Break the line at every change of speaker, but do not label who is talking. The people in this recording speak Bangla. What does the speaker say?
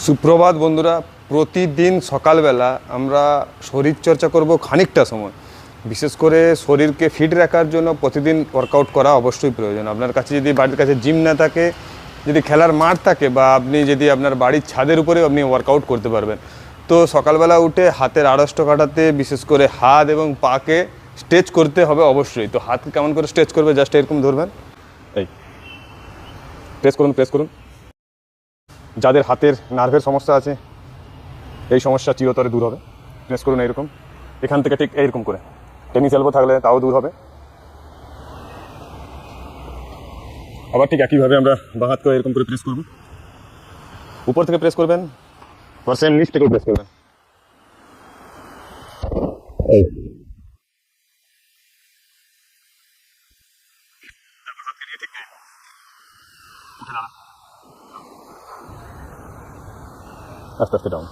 সুপ্রভাত বন্ধুরা, প্রতিদিন সকালবেলা আমরা শরীরচর্চা করব খানিকটা সময়। বিশেষ করে শরীরকে ফিট রাখার জন্য প্রতিদিন ওয়ার্কআউট করা অবশ্যই প্রয়োজন। আপনার কাছে যদি বাড়ির কাছে জিম না থাকে, যদি খেলার মাঠ থাকে, বা আপনি যদি আপনার বাড়ির ছাদের উপরেও আপনি ওয়ার্কআউট করতে পারবেন। তো সকালবেলা উঠে হাতের আড়ষ্ট কাটাতে বিশেষ করে হাত এবং পাকে স্ট্রেচ করতে হবে অবশ্যই। তো হাতকে কেমন করে স্ট্রেচ করবে, জাস্ট এরকম ধরবেন, এই প্রেস করুন প্রেস করুন। যাদের হাতের নার্ভের সমস্যা আছে, এই সমস্যা চিরতরে দূর হবে। প্রেস করুন এইরকম, এখান থেকে ঠিক এইরকম করে। টেনিস এলবো থাকলে তাও দূর হবে। আবার ঠিক একইভাবে আমরা বাঁ হাত করে এরকম করে প্রেস করব। উপর থেকে প্রেস করবেন, সেম নিচ থেকেও প্রেস করবেন। আস্তে আস্তে ডাউন।